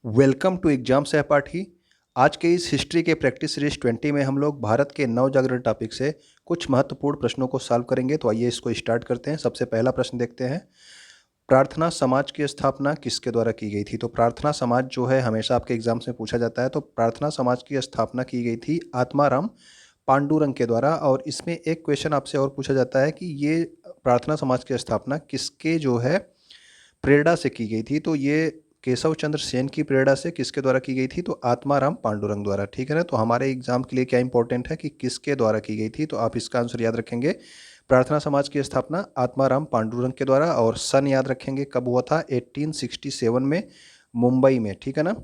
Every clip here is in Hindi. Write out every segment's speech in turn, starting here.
वेलकम टू एग्जाम सहपाठी। आज के इस हिस्ट्री के प्रैक्टिस सीरीज 20 में हम लोग भारत के नवजागरण टॉपिक से कुछ महत्वपूर्ण प्रश्नों को सॉल्व करेंगे। तो आइए इसको स्टार्ट करते हैं। सबसे पहला प्रश्न देखते हैं, प्रार्थना समाज की स्थापना किसके द्वारा की गई थी। तो प्रार्थना समाज जो है हमेशा आपके एग्जाम्स में पूछा जाता है। तो प्रार्थना समाज की स्थापना की गई थी आत्माराम पांडुरंग के द्वारा। और इसमें एक क्वेश्चन आपसे और पूछा जाता है कि ये प्रार्थना समाज की स्थापना किसके जो है प्रेरणा से की गई थी। तो ये केशव चंद्र सेन की प्रेरणा से किसके द्वारा की गई थी, तो आत्माराम पांडुरंग द्वारा। ठीक है ना। तो हमारे एग्जाम के लिए क्या इंपॉर्टेंट है कि किसके द्वारा की गई थी, तो आप इसका आंसर याद रखेंगे। प्रार्थना समाज की स्थापना आत्माराम पांडुरंग के द्वारा। और सन याद रखेंगे कब हुआ था, 1867 में मुंबई में। ठीक है ना,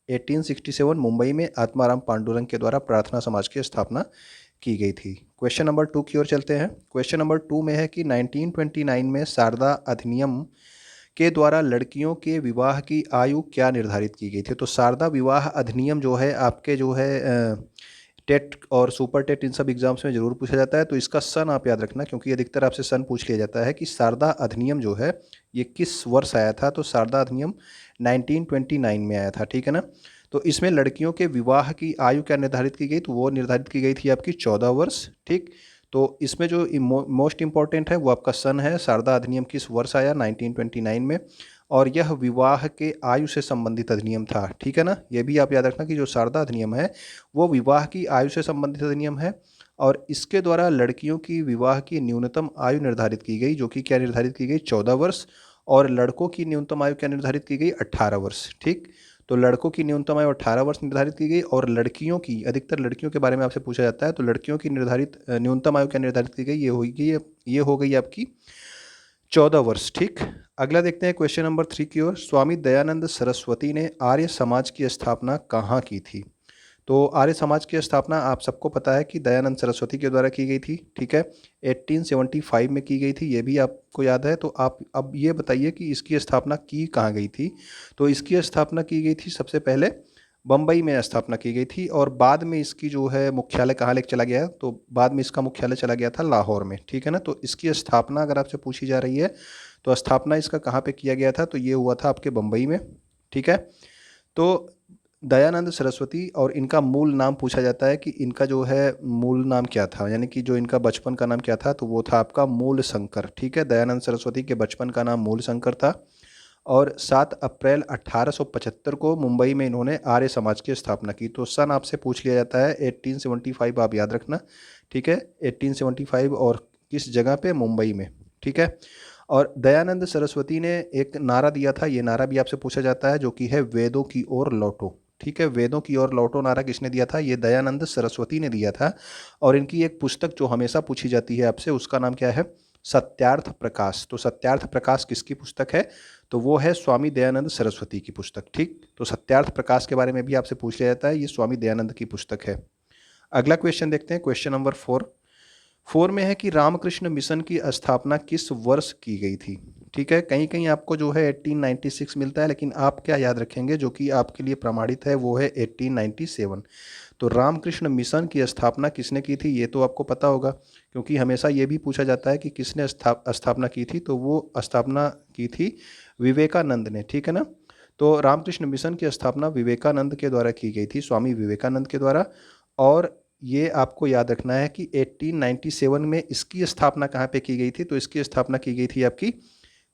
1867 मुंबई में आत्माराम पांडुरंग के द्वारा प्रार्थना समाज की स्थापना की गई थी। क्वेश्चन नंबर 2 की ओर चलते हैं। क्वेश्चन नंबर 2 में है कि 1929 में शारदा अधिनियम के द्वारा लड़कियों के विवाह की आयु क्या निर्धारित की गई थी। तो शारदा विवाह अधिनियम जो है आपके जो है टेट और सुपर टेट इन सब एग्जाम्स में जरूर पूछा जाता है। तो इसका सन आप याद रखना, क्योंकि अधिकतर आपसे सन पूछ लिया जाता है कि शारदा अधिनियम जो है ये किस वर्ष आया था। तो शारदा अधिनियम 1929 में आया था। ठीक है ना। तो इसमें लड़कियों के विवाह की आयु क्या निर्धारित की गई, तो वो निर्धारित की गई थी आपकी 14 वर्ष। ठीक। तो इसमें जो मोस्ट इंपॉर्टेंट है वो आपका सन है। शारदा अधिनियम किस वर्ष आया, 1929 में। और यह विवाह के आयु से संबंधित अधिनियम था। ठीक है ना। यह भी आप याद रखना कि जो शारदा अधिनियम है वो विवाह की आयु से संबंधित अधिनियम है। और इसके द्वारा लड़कियों की विवाह की न्यूनतम आयु निर्धारित की गई, जो कि क्या निर्धारित की गई, 14 वर्ष। और लड़कों की न्यूनतम आयु क्या निर्धारित की गई, 18 वर्ष। ठीक। तो लड़कों की न्यूनतम आयु 18 वर्ष निर्धारित की गई। और लड़कियों की, अधिकतर लड़कियों के बारे में आपसे पूछा जाता है, तो लड़कियों की निर्धारित न्यूनतम आयु क्या निर्धारित की गई, ये हो गई आपकी 14 वर्ष। ठीक। अगला देखते हैं क्वेश्चन नंबर 3 की ओर। स्वामी दयानंद सरस्वती ने आर्य समाज की स्थापना कहाँ की थी। तो आर्य समाज की स्थापना आप सबको पता है कि दयानंद सरस्वती के द्वारा की गई थी। ठीक है, 1875 में की गई थी, ये भी आपको याद है। तो आप अब ये बताइए कि इसकी स्थापना की कहाँ गई थी। तो इसकी स्थापना की गई थी सबसे पहले बम्बई में स्थापना की गई थी। और बाद में इसकी जो है मुख्यालय कहाँ लेकर चला गया, तो बाद में इसका मुख्यालय चला गया था लाहौर में। ठीक है ना। तो इसकी स्थापना अगर आपसे पूछी जा रही है तो स्थापना इसका कहाँ पे किया गया था, तो ये हुआ था आपके बम्बई में। ठीक है। तो दयानंद सरस्वती, और इनका मूल नाम पूछा जाता है कि इनका जो है मूल नाम क्या था, यानी कि जो इनका बचपन का नाम क्या था, तो वो था आपका मूल शंकर। ठीक है, दयानंद सरस्वती के बचपन का नाम मूल शंकर था। और 7 अप्रैल 1875 को मुंबई में इन्होंने आर्य समाज की स्थापना की। तो सन आपसे पूछ लिया जाता है 1875, आप याद रखना। ठीक है, 1875, और किस जगह पे, मुंबई में। ठीक है। और दयानंद सरस्वती ने एक नारा दिया था, ये नारा भी आपसे पूछा जाता है, जो कि है वेदों की ओर लौटो। ठीक है, वेदों की ओर लौटो नारा किसने दिया था, ये दयानंद सरस्वती ने दिया था। और इनकी एक पुस्तक जो हमेशा पूछी जाती है आपसे, उसका नाम क्या है, सत्यार्थ प्रकाश। तो सत्यार्थ प्रकाश किसकी पुस्तक है, तो वो है स्वामी दयानंद सरस्वती की पुस्तक। ठीक। तो सत्यार्थ प्रकाश के बारे में भी आपसे पूछ लिया जाता है, ये स्वामी दयानंद की पुस्तक है। अगला क्वेश्चन देखते हैं, क्वेश्चन नंबर 4 में है कि रामकृष्ण मिशन की स्थापना किस वर्ष की गई थी। ठीक है, कहीं कहीं आपको जो है 1896 मिलता है, लेकिन आप क्या याद रखेंगे, जो कि आपके लिए प्रमाणित है, वो है 1897। तो रामकृष्ण मिशन की स्थापना किसने की थी, ये तो आपको पता होगा, क्योंकि हमेशा ये भी पूछा जाता है कि किसने स्थापना की थी। तो वो स्थापना की थी विवेकानंद ने। ठीक है ना। तो रामकृष्ण मिशन की स्थापना विवेकानंद के द्वारा की गई थी, स्वामी विवेकानंद के द्वारा। और ये आपको याद रखना है कि 1897 में इसकी स्थापना कहाँ पे की गई थी, तो इसकी स्थापना की गई थी आपकी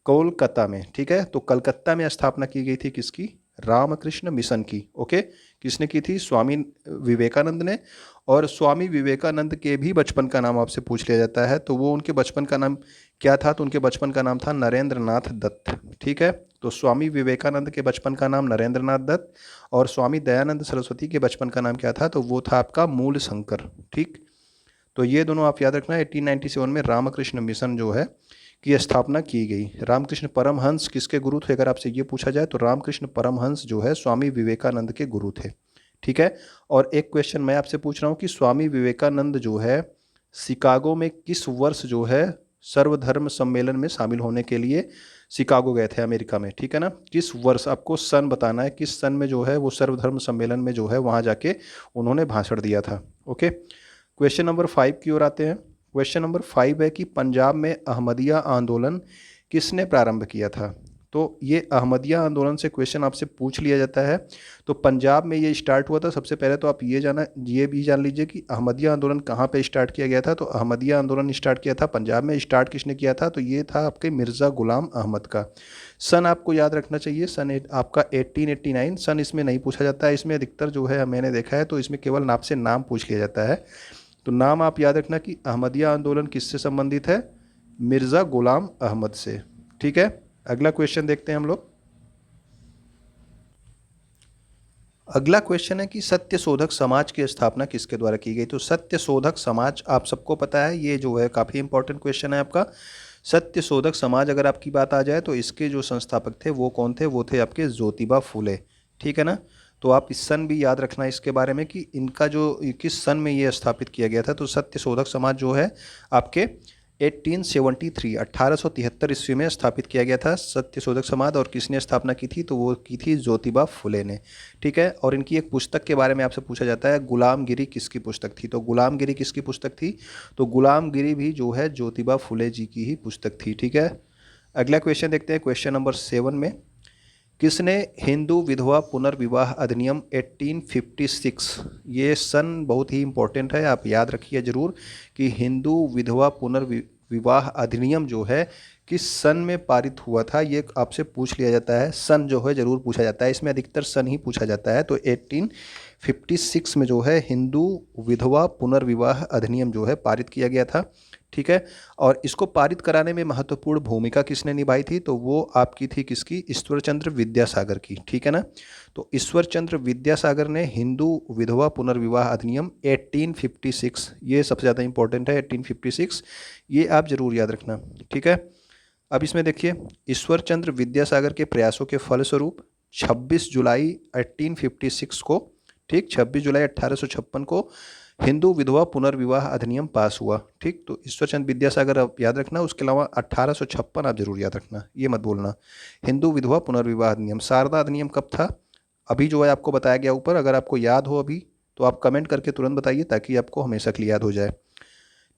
कोलकाता में। ठीक है, तो कलकत्ता में स्थापना की गई थी किसकी, रामकृष्ण मिशन की। ओके, किसने की थी, स्वामी विवेकानंद ने। और स्वामी विवेकानंद के भी बचपन का नाम आपसे पूछ लिया जाता है, तो वो उनके बचपन का नाम क्या था, तो उनके बचपन का नाम था नरेंद्र नाथ दत्त। ठीक है, तो स्वामी विवेकानंद के बचपन का नाम नरेंद्र नाथ दत्त। और स्वामी दयानंद सरस्वती के बचपन का नाम क्या था, तो वो था आपका मूल शंकर। ठीक। तो ये दोनों आप याद रखना। 1897 में रामकृष्ण मिशन जो है की स्थापना की गई। रामकृष्ण परमहंस किसके गुरु थे, अगर आपसे ये पूछा जाए, तो रामकृष्ण परमहंस जो है स्वामी विवेकानंद के गुरु थे। ठीक है। और एक क्वेश्चन मैं आपसे पूछ रहा हूँ कि स्वामी विवेकानंद जो है शिकागो में किस वर्ष जो है सर्वधर्म सम्मेलन में शामिल होने के लिए शिकागो गए थे, अमेरिका में। ठीक है ना, किस वर्ष, आपको सन बताना है, किस सन में जो है वो सर्वधर्म सम्मेलन में जो है वहाँ जाके उन्होंने भाषण दिया था। ओके, क्वेश्चन नंबर 5 की ओर आते हैं। क्वेश्चन नंबर 5 है कि पंजाब में अहमदिया आंदोलन किसने प्रारंभ किया था। तो ये अहमदिया आंदोलन से क्वेश्चन आपसे पूछ लिया जाता है। तो पंजाब में ये स्टार्ट हुआ था। सबसे पहले तो आप ये भी जान लीजिए कि अहमदिया आंदोलन कहाँ पे स्टार्ट किया गया था। तो अहमदिया आंदोलन स्टार्ट किया था पंजाब में। स्टार्ट किसने किया था? तो ये था आपके मिर्ज़ा गुलाम अहमद का। सन आपको याद रखना चाहिए, सन आपका 1889। सन इसमें नहीं पूछा जाता है, इसमें अधिकतर जो है मैंने देखा है तो इसमें केवल आपसे नाम पूछ लिया जाता है। तो नाम आप याद रखना कि अहमदिया आंदोलन किससे संबंधित है? मिर्ज़ा गुलाम अहमद से। ठीक है, अगला क्वेश्चन देखते हैं हम लोग। अगला क्वेश्चन है कि सत्य शोधक समाज की स्थापना किसके द्वारा की गई? तो सत्य शोधक समाज आप सबको पता है, ये जो है काफ़ी इंपॉर्टेंट क्वेश्चन है आपका। सत्य शोधक समाज अगर आपकी बात आ जाए तो इसके जो संस्थापक थे वो कौन थे? वो थे आपके ज्योतिबा फुले। ठीक है ना। तो आप इस सन भी याद रखना इसके बारे में कि इनका जो किस सन में ये स्थापित किया गया था। तो सत्य शोधक समाज जो है आपके 1873 1873 ईस्वी में स्थापित किया गया था सत्य शोधक समाज। और किसने स्थापना की थी? तो वो की थी ज्योतिबा फुले ने। ठीक है। और इनकी एक पुस्तक के बारे में आपसे पूछा जाता है, गुलामगिरी किसकी पुस्तक थी? तो गुलामगिरी किसकी पुस्तक थी? तो गुलामगिरी भी जो है ज्योतिबा फुले जी की ही पुस्तक थी। ठीक है। अगला क्वेश्चन देखते हैं, क्वेश्चन नंबर 7 में। किसने हिंदू विधवा पुनर्विवाह अधिनियम 1856, ये सन बहुत ही इंपॉर्टेंट है, आप याद रखिए जरूर कि हिंदू विधवा पुनर्विवाह अधिनियम जो है किस सन में पारित हुआ था, ये आपसे पूछ लिया जाता है। सन जो है जरूर पूछा जाता है, इसमें अधिकतर सन ही पूछा जाता है। तो 1856 में जो है हिंदू विधवा पुनर्विवाह अधिनियम जो है पारित किया गया था। ठीक है। और इसको पारित कराने में महत्वपूर्ण भूमिका किसने निभाई थी? तो वो आपकी थी किसकी? ईश्वरचंद्र विद्यासागर की। ठीक है ना। तो ईश्वरचंद्र विद्यासागर ने हिंदू विधवा पुनर्विवाह अधिनियम 1856, ये सबसे ज़्यादा इंपॉर्टेंट है 1856, ये आप जरूर याद रखना। ठीक है। अब इसमें देखिए, ईश्वरचंद्र विद्यासागर के प्रयासों के फलस्वरूप 26 जुलाई 1856 को, ठीक 26 जुलाई 1856 को हिंदू विधवा पुनर्विवाह अधिनियम पास हुआ। ठीक। तो ईश्वरचंद्र विद्यासागर आप याद रखना, उसके अलावा 1856 आप जरूर याद रखना, ये मत भूलना। हिंदू विधवा पुनर्विवाह अधिनियम। शारदा अधिनियम कब था? अभी जो है आपको बताया गया ऊपर, अगर आपको याद हो अभी तो आप कमेंट करके तुरंत बताइए ताकि आपको हमेशा के लिए याद हो जाए।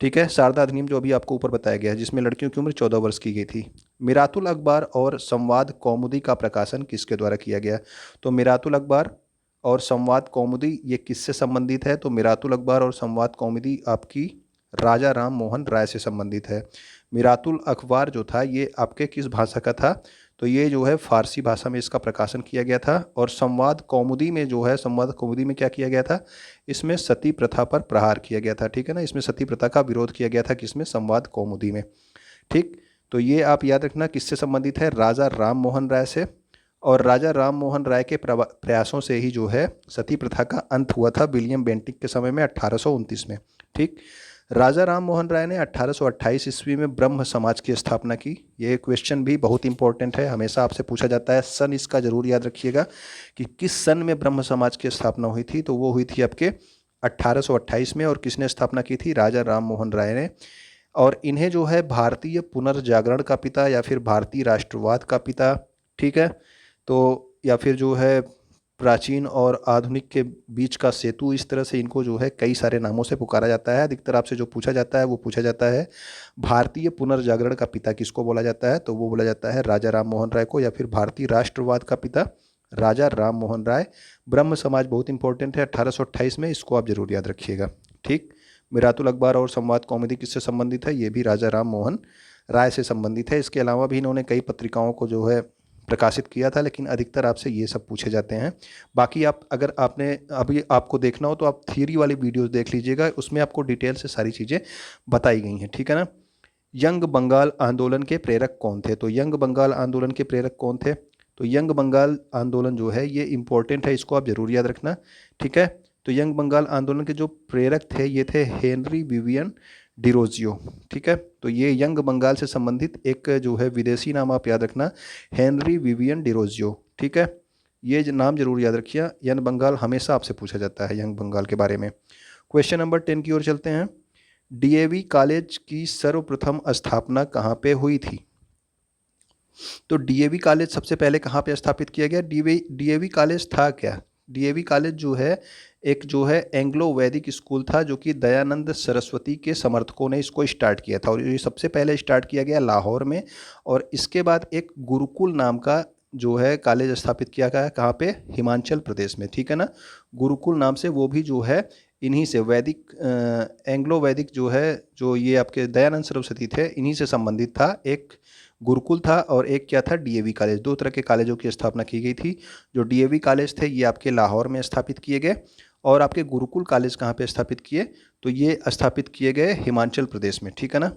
ठीक है। शारदा अधिनियम जो अभी आपको ऊपर बताया गया है, जिसमें लड़कियों की उम्र 14 वर्ष की गई थी। मिरातुल अखबार और संवाद कौमुदी का प्रकाशन किसके द्वारा किया गया? तो मिरातुल अखबार और संवाद कौमुदी ये किससे संबंधित है? तो मिरातुल अखबार और संवाद कौमुदी आपकी राजा राम मोहन राय से संबंधित है। मिरातुल अखबार जो था ये आपके किस भाषा का था? तो ये जो है फारसी भाषा में इसका प्रकाशन किया गया था। और संवाद कौमुदी में जो है, संवाद कौमुदी में क्या किया गया था? इसमें सती प्रथा पर प्रहार किया गया था। ठीक है ना। इसमें सती प्रथा का विरोध किया गया था, किसमें? संवाद कौमुदी में। ठीक। तो ये आप याद रखना किससे संबंधित है? राजा राम मोहन राय से। और राजा राम मोहन राय के प्रयासों से ही जो है सती प्रथा का अंत हुआ था विलियम बेंटिक के समय में 1829 में। ठीक। राजा राम मोहन राय ने 1828 ईस्वी में ब्रह्म समाज की स्थापना की। ये क्वेश्चन भी बहुत इंपॉर्टेंट है, हमेशा आपसे पूछा जाता है। सन इसका जरूर याद रखिएगा कि किस सन में ब्रह्म समाज की स्थापना हुई थी। तो वो हुई थी आपके 1828 में। और किसने स्थापना की थी? राजा राम मोहन राय ने। और इन्हें जो है भारतीय पुनर्जागरण का पिता या फिर भारतीय राष्ट्रवाद का पिता, ठीक है, तो या फिर जो है प्राचीन और आधुनिक के बीच का सेतु, इस तरह से इनको जो है कई सारे नामों से पुकारा जाता है। अधिकतर आपसे जो पूछा जाता है वो पूछा जाता है भारतीय पुनर्जागरण का पिता किसको बोला जाता है? तो वो बोला जाता है राजा राम मोहन राय को। या फिर भारतीय राष्ट्रवाद का पिता राजा राम मोहन राय। ब्रह्म समाज बहुत इंपॉर्टेंट है 1828 में, इसको आप जरूर याद रखिएगा। ठीक। मिरातुल अखबार और संवाद कौमुदी किससे संबंधित है? ये भी राजा राम मोहन राय से संबंधित है। इसके अलावा भी इन्होंने कई पत्रिकाओं को जो है प्रकाशित किया था, लेकिन अधिकतर आपसे ये सब पूछे जाते हैं। बाकी आप अगर आपने अभी आपको देखना हो तो आप थियरी वाली वीडियोस देख लीजिएगा, उसमें आपको डिटेल से सारी चीज़ें बताई गई हैं। ठीक है ना। यंग बंगाल आंदोलन के प्रेरक कौन थे? तो यंग बंगाल आंदोलन के प्रेरक कौन थे? तो यंग बंगाल आंदोलन जो है ये इंपॉर्टेंट है, इसको आप जरूर याद रखना। ठीक है। तो यंग बंगाल आंदोलन के जो प्रेरक थे ये थे हेनरी विवियन डिरोजियो। ठीक है। तो ये यंग बंगाल से संबंधित एक जो है विदेशी नाम आप याद रखना, हेनरी विवियन डिरोजियो। ठीक है। ये नाम जरूर याद रखिए, यंग बंगाल हमेशा आपसे पूछा जाता है यंग बंगाल के बारे में। क्वेश्चन नंबर 10 की ओर चलते हैं। डीएवी कॉलेज की सर्वप्रथम स्थापना कहाँ पे हुई थी? तो डीएवी कॉलेज सबसे पहले कहाँ पे स्थापित किया गया? डीएवी कॉलेज था क्या? डीएवी कॉलेज जो है एंग्लो वैदिक स्कूल था, जो कि दयानंद सरस्वती के समर्थकों ने इसको स्टार्ट किया था, और ये सबसे पहले स्टार्ट किया गया लाहौर में। और इसके बाद एक गुरुकुल नाम का जो है कॉलेज स्थापित किया गया, कहाँ पे, हिमाचल प्रदेश में, ठीक है ना। गुरुकुल नाम से, वो भी जो है इन्हीं से वैदिक एंग्लो वैदिक जो है, जो ये आपके दयानंद सरस्वती थे, इन्हीं से संबंधित था। एक गुरुकुल था और एक क्या था, डीएवी कॉलेज। दो तरह के कॉलेजों की स्थापना की गई थी। जो डीएवी कॉलेज थे ये आपके लाहौर में स्थापित किए गए, और आपके गुरुकुल कॉलेज कहाँ पे स्थापित किए, तो ये स्थापित किए गए हिमाचल प्रदेश में, ठीक है ना।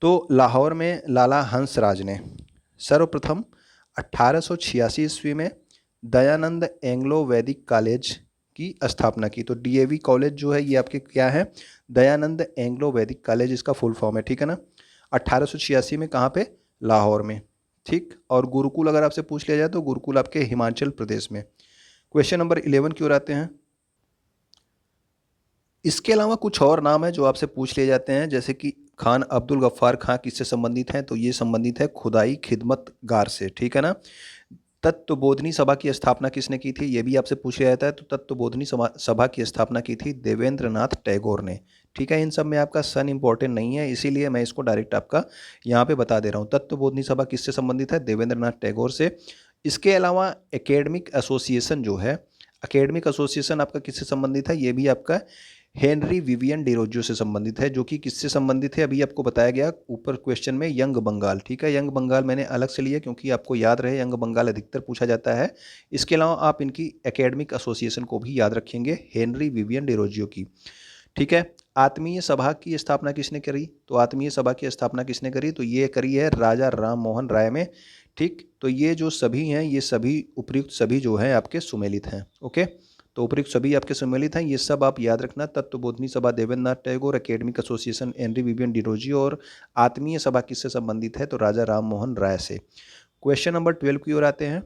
तो लाहौर में लाला हंसराज ने सर्वप्रथम 1886 ईस्वी में दयानंद एंग्लो वैदिक कॉलेज की स्थापना की। तो डीएवी कॉलेज जो है ये आपके क्या है, दयानंद एंग्लो वैदिक कॉलेज, इसका फुल फॉर्म है, ठीक है ना। 1886 में कहाँ पे, लाहौर में, ठीक। और गुरुकुल अगर आपसे पूछ लिया जाए तो गुरुकुल आपके हिमाचल प्रदेश में। क्वेश्चन नंबर 11 की ओर आते हैं। इसके अलावा कुछ और नाम है जो आपसे पूछ लिए जाते हैं, जैसे कि खान अब्दुल गफ्फार खां किससे संबंधित हैं, तो ये संबंधित है खुदाई खिदमतगार से, ठीक है ना। तत्वबोधिनी सभा की स्थापना किसने की थी, ये भी आपसे पूछ लिया जाता है। तो तत्वबोधिनी सभा की स्थापना की थी देवेंद्रनाथ टैगोर ने, ठीक है। इन सब में आपका सन इंपॉर्टेंट नहीं है, इसीलिए मैं इसको डायरेक्ट आपका यहाँ पे बता दे रहा हूँ। तत्वबोधिनी सभा किससे संबंधित है, देवेंद्रनाथ टैगोर से। इसके अलावा एकेडमिक एसोसिएशन जो है, एकेडमिक एसोसिएशन आपका किससे संबंधित है, ये भी आपका हेनरी विवियन डिरोजियो से संबंधित है, जो कि किससे संबंधित है, अभी आपको बताया गया ऊपर क्वेश्चन में, यंग बंगाल, ठीक है। यंग बंगाल मैंने अलग से लिया क्योंकि आपको याद रहे, यंग बंगाल अधिकतर पूछा जाता है। इसके अलावा आप इनकी एकेडमिक एसोसिएशन को भी याद रखेंगे, हेनरी विवियन डिरोजियो की, ठीक है। आत्मीय सभा की स्थापना किसने करी, तो आत्मीय सभा की स्थापना किसने करी, तो ये करी है राजा राम मोहन राय में, ठीक। तो ये जो सभी हैं, ये सभी उपयुक्त सभी जो हैं आपके सुमेलित हैं, ओके। तो उपयुक्त सभी आपके सम्मिलित हैं, ये सब आप याद रखना। Tattvabodhini Sabha Debendranath Tagore, academic association Henry Vivian Derozio, और आत्मीय सभा किससे संबंधित है, तो राजा राम मोहन राय से। क्वेश्चन नंबर 12 की ओर आते हैं।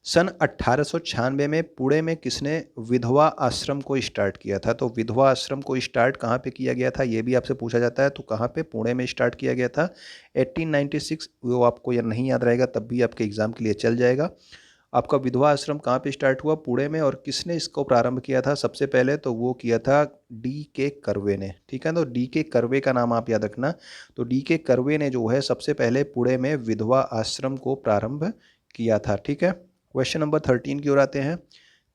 सन 1896 में पुणे में किसने विधवा आश्रम को स्टार्ट किया था, तो विधवा आश्रम को स्टार्ट कहाँ पे किया गया था, ये भी आपसे पूछा जाता है। तो कहाँ पे, पुणे में स्टार्ट किया गया था 1896। वो आपको या नहीं याद रहेगा तब भी आपके एग्जाम के लिए चल जाएगा। आपका विधवा आश्रम कहाँ पे स्टार्ट हुआ, पुणे में। और किसने इसको प्रारंभ किया था सबसे पहले, तो वो किया था D.K. कर्वे ने, ठीक है। तो D.K. कर्वे का नाम आप याद रखना। तो D.K. कर्वे ने जो है सबसे पहले पुणे में विधवा आश्रम को प्रारंभ किया था, ठीक है। क्वेश्चन नंबर 13 की ओर आते हैं।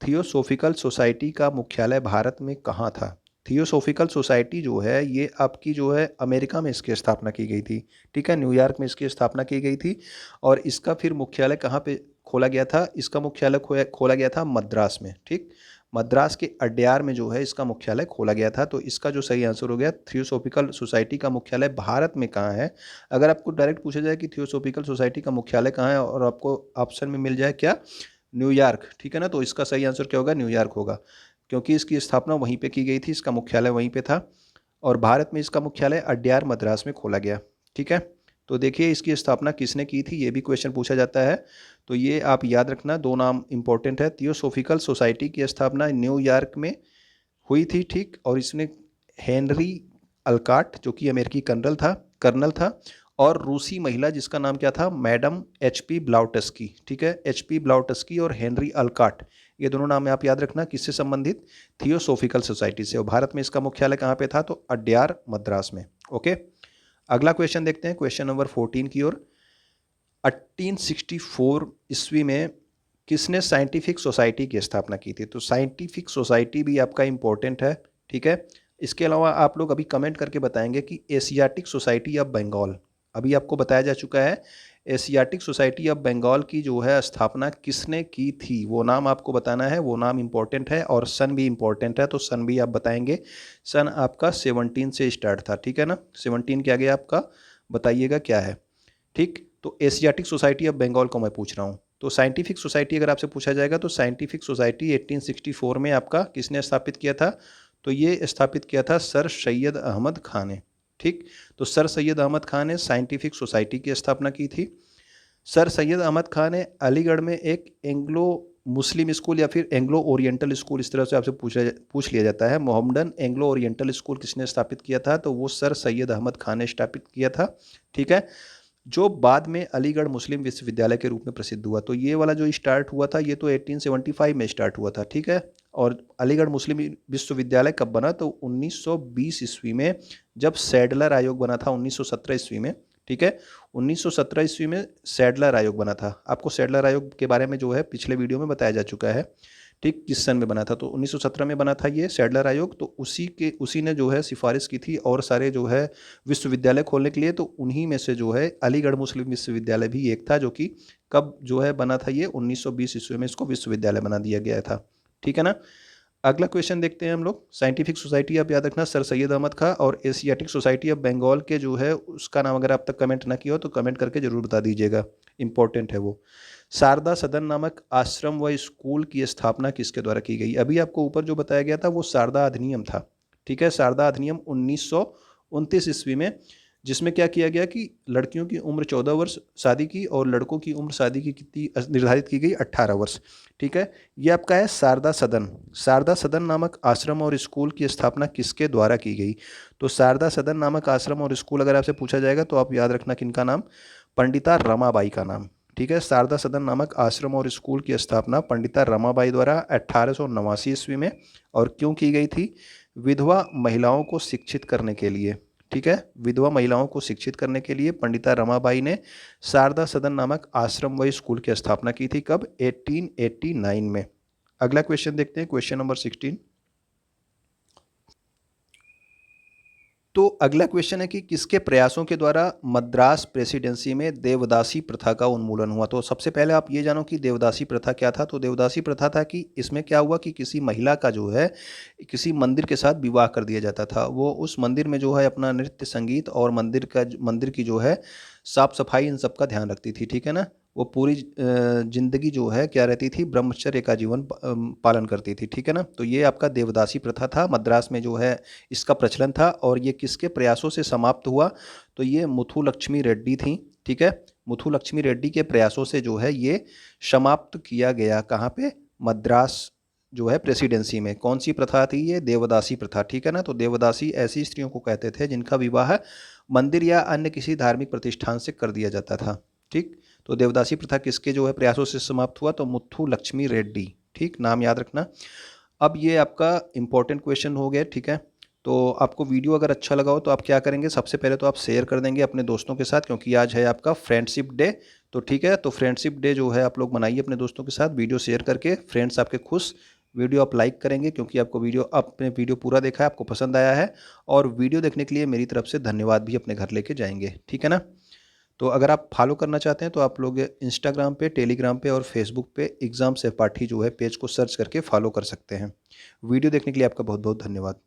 थियोसोफिकल सोसाइटी का मुख्यालय भारत में कहाँ था, थियोसोफिकल सोसाइटी जो है ये आपकी जो है अमेरिका में इसकी स्थापना की गई थी, ठीक है। न्यूयॉर्क में इसकी स्थापना की गई थी। और इसका फिर मुख्यालय कहाँ पे खोला गया था, इसका मुख्यालय खोला गया था मद्रास में, ठीक। मद्रास के अड्यार में जो है इसका मुख्यालय खोला गया था। तो इसका जो सही आंसर हो गया, थियोसोफिकल सोसाइटी का मुख्यालय भारत में कहाँ है। अगर आपको डायरेक्ट पूछा जाए कि थियोसोफिकल सोसाइटी का मुख्यालय कहाँ है, और आपको ऑप्शन में मिल जाए क्या, न्यूयॉर्क, ठीक है ना, तो इसका सही आंसर क्या होगा, न्यूयॉर्क होगा, क्योंकि इसकी स्थापना वहीं पे की गई थी, इसका मुख्यालय वहीं पे था। और भारत में इसका मुख्यालय अड्यार मद्रास में खोला गया, ठीक है। तो देखिए इसकी स्थापना किसने की थी, ये भी क्वेश्चन पूछा जाता है। तो ये आप याद रखना, दो नाम इंपॉर्टेंट है। थियोसोफिकल सोसाइटी की स्थापना न्यूयॉर्क में हुई थी, ठीक। और इसने हेनरी अल्काट, जो कि अमेरिकी कर्नल था, और रूसी महिला जिसका नाम क्या था, मैडम HP ब्लाउटस्की, ठीक है। HP ब्लाउटस्की और हेनरी अल्काट, ये दोनों नाम आप याद रखना, किससे संबंधित, थियोसोफिकल सोसाइटी से। और भारत में इसका मुख्यालय कहाँ पे था, तो अड्यार मद्रास में, ओके। अगला क्वेश्चन देखते हैं, क्वेश्चन नंबर 14 की ओर। 1864 ईस्वी में किसने साइंटिफिक सोसाइटी की स्थापना की थी, तो साइंटिफिक सोसाइटी भी आपका इंपॉर्टेंट है, ठीक है। इसके अलावा आप लोग अभी कमेंट करके बताएंगे कि एशियाटिक सोसाइटी ऑफ बंगाल, अभी आपको बताया जा चुका है। एशियाटिक सोसाइटी ऑफ बंगाल की जो है स्थापना किसने की थी, वो नाम आपको बताना है, वो नाम इंपॉर्टेंट है। और सन भी इंपॉर्टेंट है, तो सन भी आप बताएंगे। सन आपका 17 से स्टार्ट था, ठीक है ना। 17 के आगे आपका बताइएगा क्या है, ठीक। तो एशियाटिक सोसाइटी ऑफ बंगाल को मैं पूछ रहा हूँ। तो साइंटिफिक सोसाइटी अगर आपसे पूछा जाएगा, तो साइंटिफिक सोसाइटी 1864 में आपका किसने स्थापित किया था, तो ये स्थापित किया था सर सैयद अहमद खान ने, ठीक। तो सर सैयद अहमद खान ने साइंटिफिक सोसाइटी की स्थापना की थी। सर सैयद अहमद खान ने अलीगढ़ में एक एंग्लो मुस्लिम स्कूल या फिर एंग्लो ओरिएंटल स्कूल, इस तरह से आपसे पूछ लिया जाता है, मोहम्मडन एंग्लो ओरिएंटल स्कूल किसने स्थापित किया था, तो वो सर सैयद अहमद खान ने स्थापित किया था, ठीक है। जो बाद में अलीगढ़ मुस्लिम विश्वविद्यालय के रूप में प्रसिद्ध हुआ। तो ये वाला जो स्टार्ट हुआ था ये तो 1875 में स्टार्ट हुआ था, ठीक है। और अलीगढ़ मुस्लिम विश्वविद्यालय कब बना, तो 1920 ईस्वी में, जब सैडलर आयोग बना था 1917 ईस्वी में, ठीक है। 1917 ईस्वी में सैडलर आयोग बना था। आपको सैडलर आयोग के बारे में जो है पिछले वीडियो में बताया जा चुका है, ठीक, किस सन में बना था। तो 1917 में बना था ये सैडलर आयोग। तो उसी ने जो है सिफारिश की थी और सारे जो है विश्वविद्यालय खोलने के लिए। तो उन्हीं में से जो है अलीगढ़ मुस्लिम विश्वविद्यालय भी एक था, जो कि कब जो है बना था, ये 1920 ईस्वी में इसको विश्वविद्यालय बना दिया गया था, ठीक है ना। अगला क्वेश्चन देखते हैं हम लोग। साइंटिफिक सोसाइटी आप याद रखना सर सैयद अहमद खां, और एशियाटिक सोसाइटी ऑफ बंगाल के जो है उसका नाम अगर आप तक कमेंट ना किया हो तो कमेंट करके जरूर बता दीजिएगा, इंपॉर्टेंट है वो। शारदा सदन नामक आश्रम व स्कूल की स्थापना किसके द्वारा की गई। अभी आपको ऊपर जो बताया गया था वो शारदा अधिनियम था, ठीक है। शारदा अधिनियम 1929 ईस्वी में, जिसमें क्या किया गया कि लड़कियों की उम्र 14 वर्ष शादी की और लड़कों की उम्र शादी की कितनी निर्धारित की गई, 18 वर्ष, ठीक है। ये आपका है शारदा सदन। शारदा सदन नामक आश्रम और स्कूल की स्थापना किसके द्वारा की गई। तो शारदा सदन नामक आश्रम और स्कूल अगर आपसे पूछा जाएगा तो आप याद रखना किनका नाम, पंडिता रमाबाई का नाम, ठीक है। शारदा सदन नामक आश्रम और स्कूल की स्थापना पंडिता रमाबाई द्वारा 1889 ईस्वी में, और क्यों की गई थी, विधवा महिलाओं को शिक्षित करने के लिए, ठीक है। विधवा महिलाओं को शिक्षित करने के लिए पंडिता रमाबाई ने शारदा सदन नामक आश्रम व स्कूल की स्थापना की थी, कब, 1889 में। अगला क्वेश्चन देखते हैं, क्वेश्चन नंबर 16। तो अगला क्वेश्चन है कि किसके प्रयासों के द्वारा मद्रास प्रेसिडेंसी में देवदासी प्रथा का उन्मूलन हुआ। तो सबसे पहले आप ये जानो कि देवदासी प्रथा क्या था। तो देवदासी प्रथा था कि इसमें क्या हुआ कि किसी महिला का जो है किसी मंदिर के साथ विवाह कर दिया जाता था। वो उस मंदिर में जो है अपना नृत्य संगीत और मंदिर की जो है साफ सफाई इन सब का ध्यान रखती थी, ठीक है ना। वो पूरी जिंदगी जो है क्या रहती थी, ब्रह्मचर्य का जीवन पालन करती थी, ठीक है ना। तो ये आपका देवदासी प्रथा था, मद्रास में जो है इसका प्रचलन था। और ये किसके प्रयासों से समाप्त हुआ, तो ये मुथुलक्ष्मी रेड्डी थी, ठीक है। मुथुलक्ष्मी रेड्डी के प्रयासों से जो है ये समाप्त किया गया। कहाँ पे, मद्रास जो है प्रेसिडेंसी में। कौन सी प्रथा थी ये, देवदासी प्रथा, ठीक है ना। तो देवदासी ऐसी स्त्रियों को कहते थे जिनका विवाह मंदिर या अन्य किसी धार्मिक प्रतिष्ठान से कर दिया जाता था, ठीक। तो देवदासी प्रथा किसके जो है प्रयासों से समाप्त हुआ, तो मुथुलक्ष्मी रेड्डी, ठीक, नाम याद रखना। अब ये आपका इंपॉर्टेंट क्वेश्चन हो गया, ठीक है। तो आपको वीडियो अगर अच्छा लगा हो तो आप क्या करेंगे, सबसे पहले तो आप शेयर कर देंगे अपने दोस्तों के साथ, क्योंकि आज है आपका फ्रेंडशिप डे। तो ठीक है, तो फ्रेंडशिप डे जो है आप लोग मनाइए अपने दोस्तों के साथ, वीडियो शेयर करके, फ्रेंड्स आपके खुश। वीडियो आप लाइक करेंगे क्योंकि आपने वीडियो पूरा देखा है, आपको पसंद आया है। और वीडियो देखने के लिए मेरी तरफ से धन्यवाद भी अपने घर लेके जाएंगे, ठीक है ना। तो अगर आप फॉलो करना चाहते हैं तो आप लोग इंस्टाग्राम पे, टेलीग्राम पे और फेसबुक पे एग्ज़ाम सहपाठी जो है पेज को सर्च करके फॉलो कर सकते हैं। वीडियो देखने के लिए आपका बहुत बहुत धन्यवाद।